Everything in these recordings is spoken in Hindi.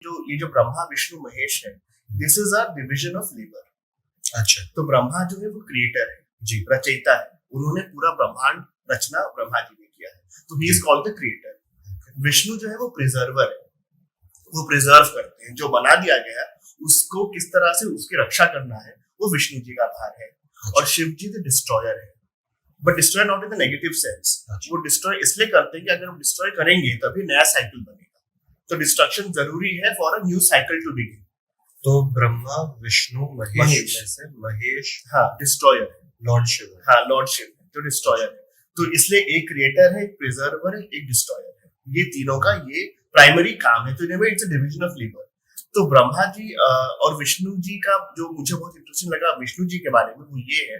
जो ब्रह्मा विष्णु महेश है, this is a division of labour. अच्छा। तो ब्रह्मा जो है वो क्रिएटर है जी। रचयिता है, उन्होंने पूरा ब्रह्मांड रचना ब्रह्मा जी ने किया है, तो he is called the creator. Vishnu जो है वो प्रिजर्वर है, वो प्रिजर्व करते हैं, जो बना दिया गया उसको किस तरह से उसकी रक्षा करना है वो विष्णु जी का भार है। और शिव जी द डिस्ट्रॉयर है, but destroy not in the negative sense. वो डिस्ट्रॉय इसलिए करते हैं कि अगर हम डिस्ट्रॉय करेंगे तभी नया साइकिल बनेगा, तो डिस्ट्रक्शन जरूरी है for a new cycle to begin. तो ब्रह्मा विष्णु महेश में से महेश हाँ डिस्ट्रॉयर है, लॉर्ड शिव है। हाँ लॉर्ड शिव है जो डिस्ट्रॉयर है। तो इसलिए एक क्रिएटर है, एक प्रिजर्वर है, एक डिस्ट्रॉयर है, ये तीनों का ये प्राइमरी काम है। तो it's a division of labour. तो ब्रह्मा जी और विष्णु जी का जो मुझे बहुत इंटरेस्टिंग लगा विष्णु जी के बारे में वो ये है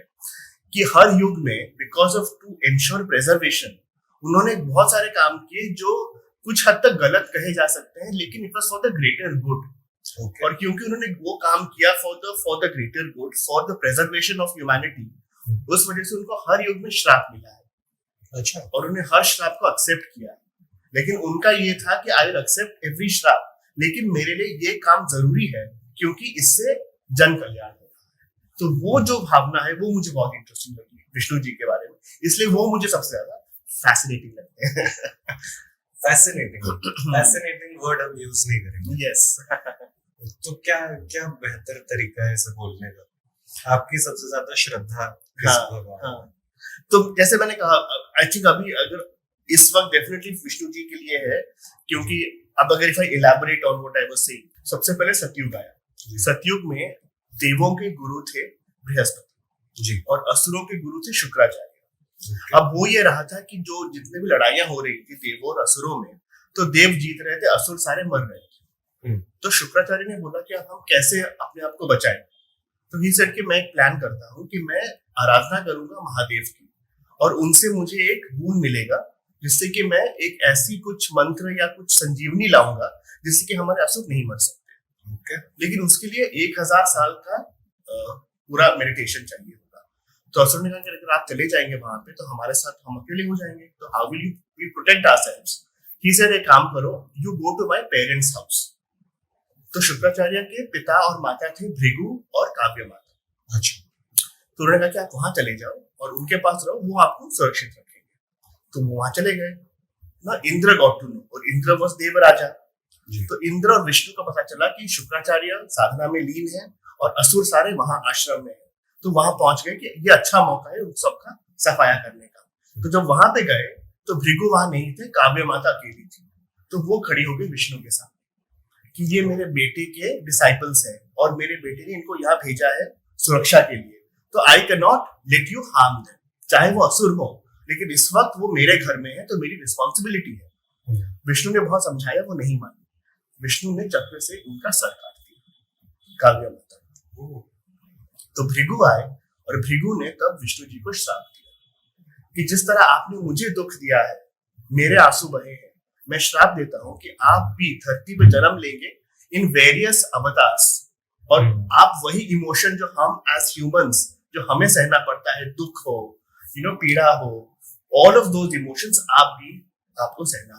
कि हर युग में because of to ensure preservation उन्होंने बहुत सारे काम किए जो कुछ हद तक गलत कहे जा सकते हैं, लेकिन it was for the greater good. और क्योंकि उन्होंने वो काम किया for the greater good, for the preservation of humanity, उस वजह से उनको हर युग में श्राप मिला है। अच्छा। और उन्होंने हर श्राप को एक्सेप्ट किया है, लेकिन उनका ये था कि आई विल एक्सेप्ट एवरी श्राप, लेकिन मेरे लिए ये काम जरूरी है क्योंकि इससे जन कल्याण होता है। तो वो जो भावना है वो मुझे बहुत इंटरेस्टिंग लगी विष्णु जी के बारे में, इसलिए वो मुझे सबसे ज्यादा फैसिनेटिंग लगते हैं। फैसिनेटिंग वर्ड हम यूज नहीं करेंगे। यस। तो क्या क्या बेहतर तरीका है इसे बोलने का? आपकी सबसे ज्यादा श्रद्धा किस भगवान? हाँ। तो जैसे मैंने कहा, आई थिंक अभी अगर इस वक्त डेफिनेटली विष्णु जी के लिए है, क्योंकि अब अगर if I elaborate on what I was saying, सबसे पहले सतयुग आया। सतयुग में देवों के गुरु थे बृहस्पति जी और असुरों के गुरु थे शुक्राचार्य। अब वो ये रहा था कि जो जितने भी लड़ाइयां हो रही थी देवों और असुरों में, तो देव जीत रहे थे, असुर सारे मर रहे थे। तो शुक्राचार्य ने बोला कि अब हम कैसे अपने आप को बचाएं। तो ही सेड कि मैं एक प्लान करता हूँ कि मैं आराधना करूंगा महादेव की, और उनसे मुझे एक बून मिलेगा जिससे कि मैं एक ऐसी कुछ मंत्र या कुछ संजीवनी लाऊंगा जिससे कि हमारे असुर नहीं मर सकते। लेकिन उसके लिए 1000 साल का पूरा मेडिटेशन चाहिए होगा। तो असुर ने कहा कि अगर आप चले जाएंगे वहां पे तो हमारे साथ हम अकेले हो जाएंगे, तो how will we protect ourselves? He said एक काम करो, you go to my parents house. तो शुक्राचार्य के पिता और माता थे भृगु और काव्य माता। अच्छा। तो उन्होंने कहा कि आप वहां चले जाओ और उनके पास रहो, वो आपको सुरक्षित रखेंगे। तो वो वहां चले गए ना। इंद्र गॉट टू नो, और इंद्र वॉज देवराजा। तो इंद्र और विष्णु को पता चला कि शुक्राचार्य साधना में लीन है और असुर सारे वहां आश्रम में है। तो वहां पहुंच गए कि ये अच्छा मौका है उन सबका सफाया करने का। तो जब वहां पे गए तो भृगु वहां नहीं थे, काव्य माता अकेली थी। तो वो खड़ी हो गई विष्णु के सामने कि ये मेरे बेटे के डिसाइपल्स हैं और मेरे बेटे ने इनको यहाँ भेजा है सुरक्षा के लिए, तो I can not let you harm them, चाहे वो असुर हो, लेकिन इस वक्त वो मेरे घर में है तो मेरी रिस्पॉन्सिबिलिटी है। विष्णु ने बहुत समझाया, वो नहीं मानी। विष्णु ने चक्र से उनका सर काट दिया, काव्य माता। तो भृगु आए और भृगु ने तब विष्णु जी को श्राप दिया कि जिस तरह आपने मुझे दुख दिया है, मेरे आंसू बहे हैं, मैं श्राप देता हूं कि आप भी धरती पे जन्म लेंगे इन वेरियस अवतार्स, और आप वही इमोशन जो हम एज ह्यूमंस जो हमें सहना पड़ता है, दुख हो, पीड़ा हो, ऑल ऑफ दोज इमोशंस आप भी आपको सहना